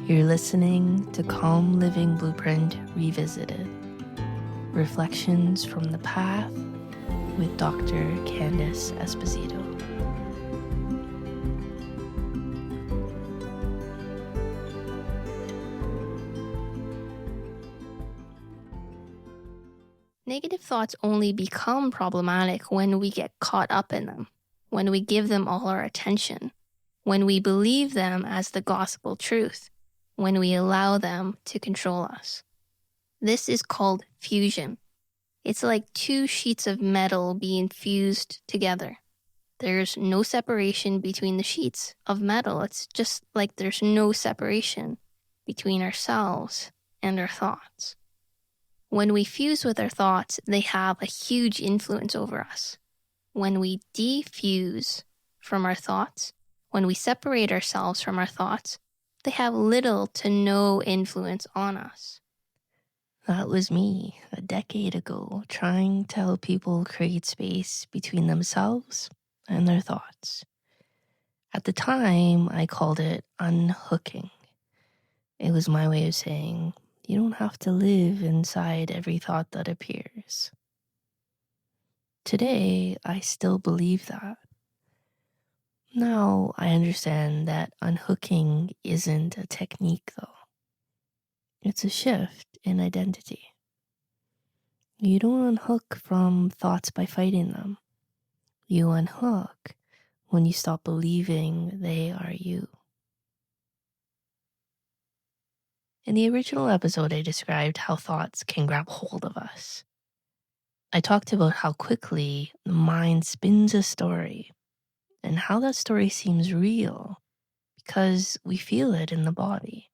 You're listening to Calm Living Blueprint Revisited, Reflections from the Path with Dr. Candice Esposito. Negative thoughts only become problematic when we get caught up in them, when we give them all our attention, when we believe them as the gospel truth, when we allow them to control us. This is called fusion. It's like two sheets of metal being fused together. There's no separation between the sheets of metal. It's just like there's no separation between ourselves and our thoughts. When we fuse with our thoughts, they have a huge influence over us. When we defuse from our thoughts, when we separate ourselves from our thoughts, they have little to no influence on us. That was me a decade ago, trying to help people create space between themselves and their thoughts. At the time, I called it unhooking. It was my way of saying, you don't have to live inside every thought that appears. Today, I still believe that. Now, I understand that unhooking isn't a technique, though. It's a shift in identity. You don't unhook from thoughts by fighting them. You unhook when you stop believing they are you. In the original episode, I described how thoughts can grab hold of us. I talked about how quickly the mind spins a story and how that story seems real because we feel it in the body.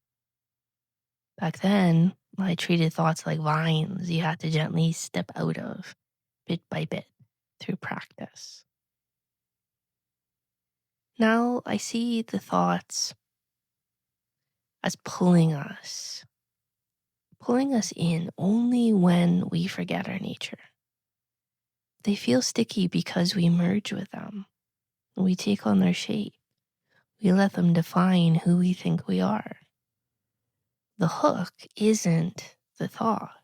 Back then, I treated thoughts like vines you had to gently step out of, bit by bit, through practice. Now I see the thoughts as pulling us in only when we forget our nature. They feel sticky because we merge with them. We take on their shape. We let them define who we think we are. The hook isn't the thought.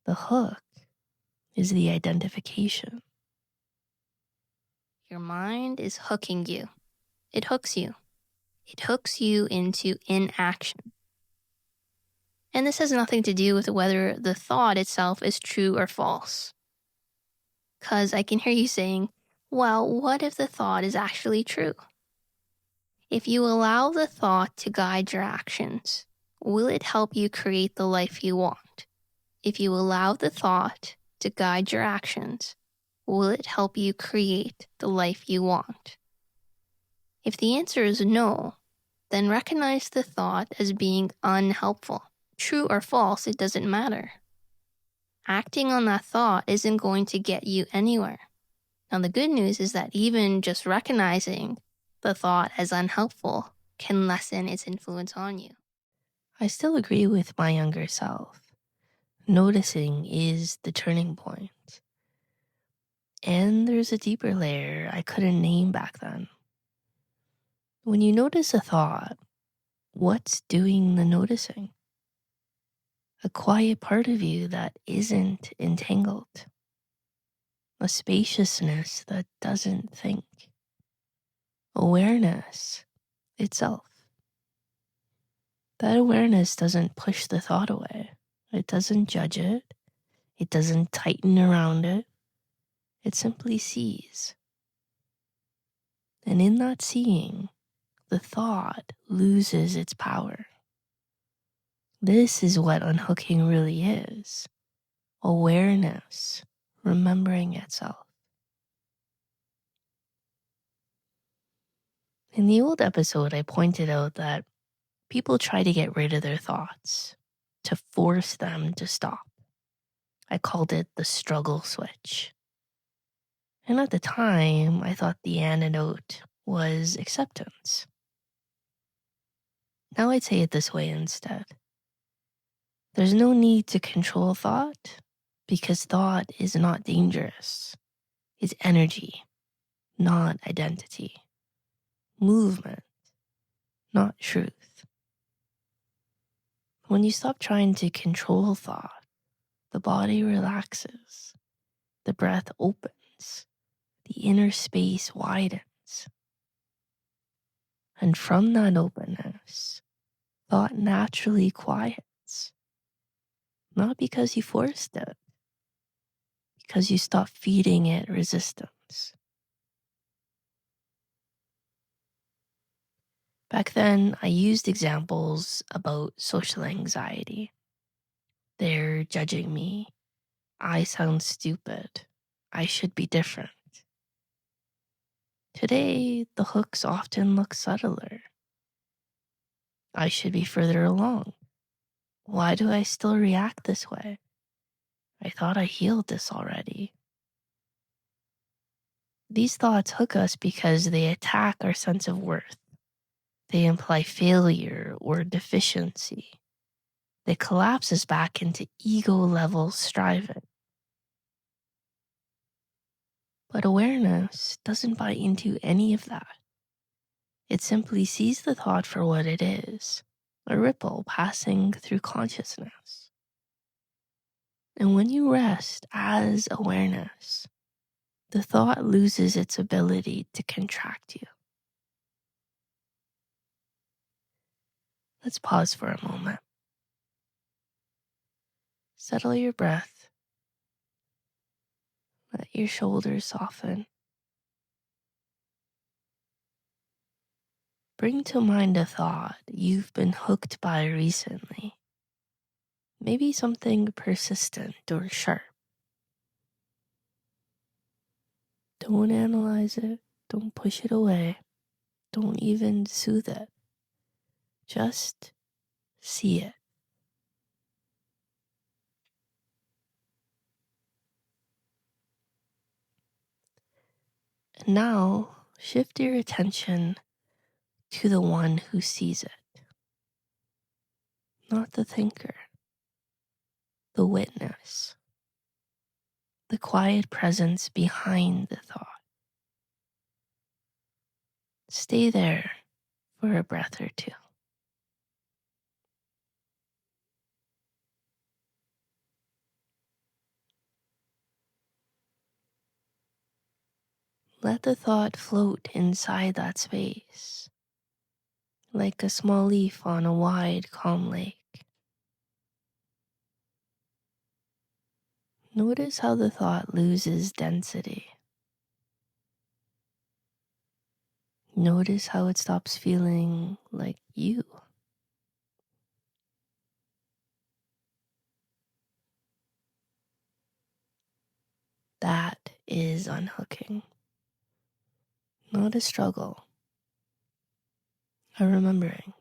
The hook is the identification. Your mind is hooking you. It hooks you. It hooks you into inaction. And this has nothing to do with whether the thought itself is true or false. Because I can hear you saying, well, what if the thought is actually true? If you allow the thought to guide your actions, will it help you create the life you want? If you allow the thought to guide your actions, will it help you create the life you want? If the answer is no, then recognize the thought as being unhelpful. True or false, it doesn't matter. Acting on that thought isn't going to get you anywhere. Now, the good news is that even just recognizing the thought as unhelpful can lessen its influence on you. I still agree with my younger self. Noticing is the turning point. And there's a deeper layer I couldn't name back then. When you notice a thought, what's doing the noticing? A quiet part of you that isn't entangled. A spaciousness that doesn't think. Awareness itself. That awareness doesn't push the thought away. It doesn't judge it. It doesn't tighten around it. It simply sees. And in that seeing, the thought loses its power. This is what unhooking really is. Awareness, remembering itself. In the old episode, I pointed out that people try to get rid of their thoughts, to force them to stop. I called it the struggle switch. And at the time, I thought the antidote was acceptance. Now I'd say it this way instead. There's no need to control thought because thought is not dangerous. It's energy, not identity. Movement, not truth. When you stop trying to control thought, the body relaxes, the breath opens, the inner space widens. And from that openness, thought naturally quiets, not because you forced it, because you stop feeding it resistance. Back then, I used examples about social anxiety. They're judging me. I sound stupid. I should be different. Today, the hooks often look subtler. I should be further along. Why do I still react this way? I thought I healed this already. These thoughts hook us because they attack our sense of worth. They imply failure or deficiency. They collapse us back into ego-level striving. But awareness doesn't buy into any of that. It simply sees the thought for what it is, a ripple passing through consciousness. And when you rest as awareness, the thought loses its ability to contract you. Let's pause for a moment. Settle your breath. Let your shoulders soften. Bring to mind a thought you've been hooked by recently. Maybe something persistent or sharp. Don't analyze it. Don't push it away. Don't even soothe it. Just see it. And now shift your attention to the one who sees it. Not the thinker. The witness. The quiet presence behind the thought. Stay there for a breath or two. Let the thought float inside that space, like a small leaf on a wide, calm lake. Notice how the thought loses density. Notice how it stops feeling like you. That is unhooking. Not a struggle, a remembering.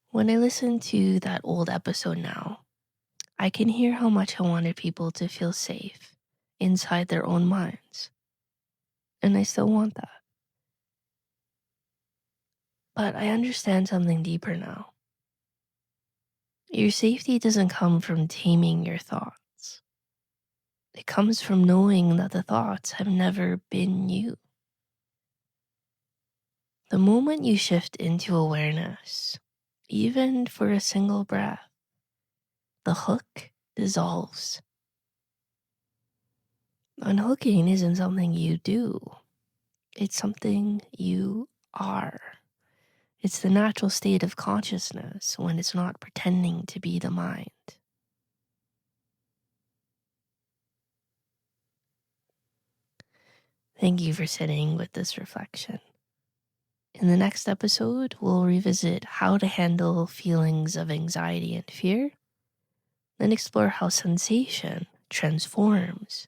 When I listen to that old episode now, I can hear how much I wanted people to feel safe inside their own minds. And I still want that. But I understand something deeper now. Your safety doesn't come from taming your thoughts. It comes from knowing that the thoughts have never been you. The moment you shift into awareness, even for a single breath, the hook dissolves. Unhooking isn't something you do. It's something you are. It's the natural state of consciousness when it's not pretending to be the mind. Thank you for sitting with this reflection. In the next episode, we'll revisit how to handle feelings of anxiety and fear, then explore how sensation transforms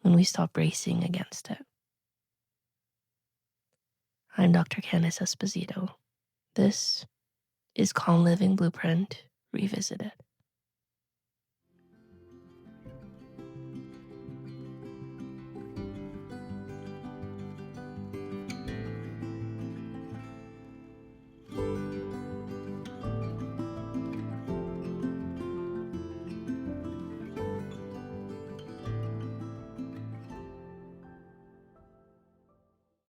when we stop racing against it. I'm Dr. Candice Esposito. This is Calm Living Blueprint Revisited.